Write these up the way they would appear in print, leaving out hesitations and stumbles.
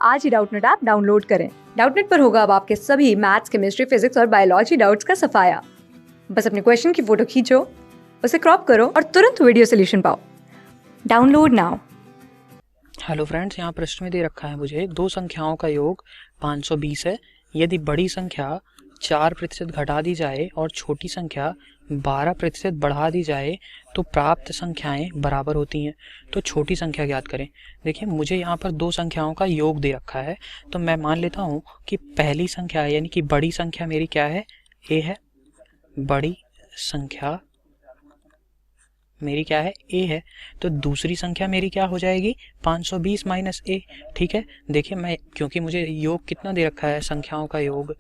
आज ही Doubtnut app download करें। Doubtnut पर होगा अब आपके सभी मैथ्स, केमिस्ट्री, फिजिक्स और बायोलॉजी डाउट्स का सफाया। बस अपने क्वेश्चन की फोटो खींचो, उसे क्रॉप करो और तुरंत वीडियो सोल्यूशन पाओ। Download now. हेलो फ्रेंड्स, यहाँ प्रश्न में दे रखा है मुझे दो संख्याओं का योग 520 है। यदि बड़ी संख्या 4% घटा दी जाए और छोटी संख्या 12% बढ़ा दी जाए तो प्राप्त संख्याएं बराबर होती हैं। तो छोटी संख्या ज्ञात करें। देखिए, मुझे यहाँ पर दो संख्याओं का योग दे रखा है, तो मैं मान लेता हूँ कि पहली संख्या यानी कि बड़ी संख्या मेरी क्या है, ए है। बड़ी संख्या मेरी क्या है, ए है। तो दूसरी संख्या मेरी क्या हो जाएगी, 520 माइनस ए। ठीक है, देखिए मैं, क्योंकि मुझे योग कितना दे रखा है, संख्याओं का योग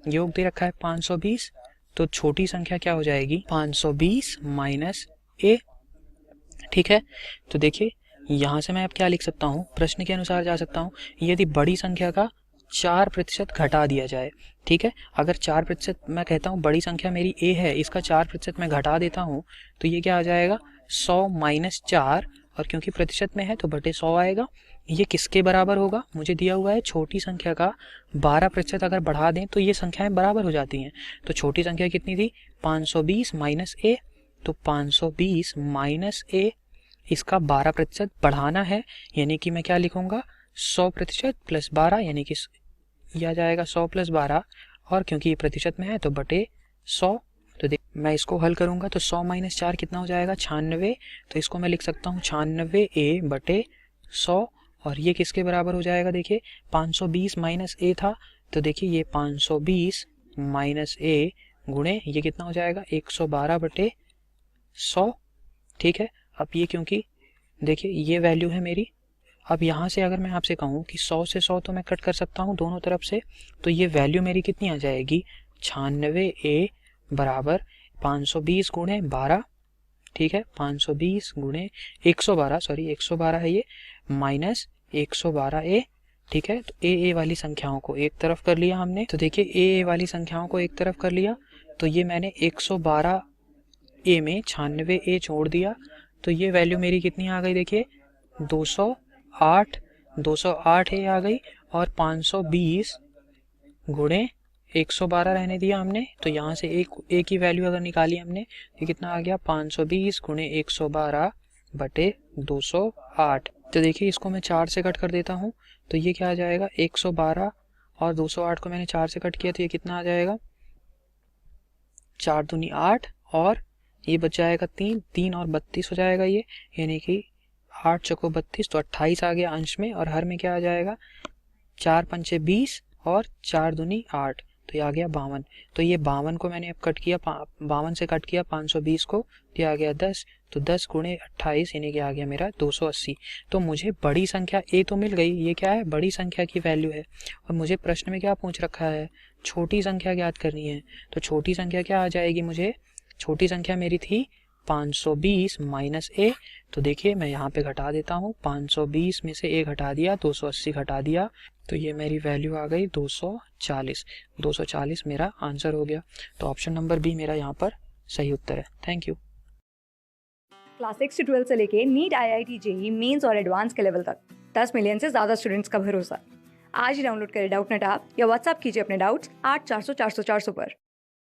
दे रखा है 520, तो छोटी संख्या क्या हो जाएगी, 520 माइनस ए। ठीक है, तो देखिए यहाँ से मैं अब क्या लिख सकता हूँ, प्रश्न के अनुसार जा सकता हूँ। यदि बड़ी संख्या का 4% घटा दिया जाए, ठीक है, अगर 4%, मैं कहता हूँ बड़ी संख्या मेरी ए है, इसका 4% मैं घटा देता हूँ, तो ये क्या आ जाएगा, 100 माइनस 4, और क्योंकि प्रतिशत में है तो बटे 100 आएगा। ये किसके बराबर होगा, मुझे दिया हुआ है छोटी संख्या का 12% अगर बढ़ा दें तो ये संख्याएं बराबर हो जाती हैं। तो छोटी संख्या कितनी थी, 520 माइनस ए। तो 520 माइनस ए, इसका 12% बढ़ाना है, यानी कि मैं क्या लिखूंगा, 100% प्लस 12, यानी कि यह आ जाएगा 100 प्लस 12, और क्योंकि ये प्रतिशत में है तो बटे 100। तो देख, मैं इसको हल करूंगा तो 100 माइनस 4 कितना हो जाएगा, 96। तो इसको मैं लिख सकता हूँ 96 ए बटे 100, और ये किसके बराबर हो जाएगा, देखिए 520 माइनस ए था, तो देखिए ये 520 माइनस ए गुणे ये कितना हो जाएगा, 112 बटे 100। ठीक है, अब ये क्योंकि देखिए ये वैल्यू है मेरी, अब यहाँ से अगर मैं आपसे कहूँ कि 100 से 100 तो मैं कट कर सकता हूँ दोनों तरफ से, तो ये वैल्यू मेरी कितनी आ जाएगी, 96 ए बराबर 520 गुणे 12। ठीक है, 520 गुणे 112, सॉरी 112 है ये, माइनस 112 ए। ठीक है, तो ए वाली संख्याओं को एक तरफ कर लिया हमने, तो देखिए ए वाली संख्याओं को एक तरफ कर लिया, तो ये मैंने 112 ए में 96 ए छोड़ दिया, तो ये वैल्यू मेरी कितनी आ गई, देखिए 208 208 ए आ गई, और 520 गुणे 112 रहने दिया हमने, तो यहाँ से एक ही वैल्यू अगर निकाली हमने, ये कितना आ गया, 520 गुणे 112 बटे 208। तो देखिए इसको मैं 4 से कट कर देता हूँ, तो ये क्या आ जाएगा, 112 और 208 को मैंने 4 से कट किया, तो ये कितना आ जाएगा, 4 दूनी 8, और ये बच जाएगा 3 और 32 हो जाएगा ये, यानी कि 8 चौको 32, तो 28 आ गया अंश में, और हर में क्या आ जाएगा, 4 पंचे 20 और 4 दूनी 8, तो ये आ गया 52। तो ये 52 को मैंने अब कट किया, 52 से कट किया 520 को, तो ये आ गया 10, तो 10 गुणे 28 यानी कि आ गया मेरा 280। तो मुझे बड़ी संख्या ए तो मिल गई, ये क्या है, बड़ी संख्या की वैल्यू है, और मुझे प्रश्न में क्या पूछ रखा है, छोटी संख्या ज्ञात करनी है। तो छोटी संख्या क्या आ जाएगी, मुझे छोटी संख्या मेरी थी 520 माइनस ए, तो देखिए मैं यहाँ पे घटा देता हूँ, 520 में से ए घटा दिया, 280 घटा दिया, तो ये मेरी वैल्यू आ गई 240। 240 मेरा आंसर हो गया। तो ऑप्शन नंबर बी मेरा यहाँ पर सही उत्तर है। Thank you. क्लास 6 से 12 से लेके नीट, IIT, JEE मेंस और एडवांस के लेवल तक 10 मिलियन से ज्यादा स्टूडेंट्स का भरोसा। आज ही डाउनलोड करें डाउटनेट ऐप या व्हाट्सएप कीजिए अपने डाउट्स 8400 400 400 पर।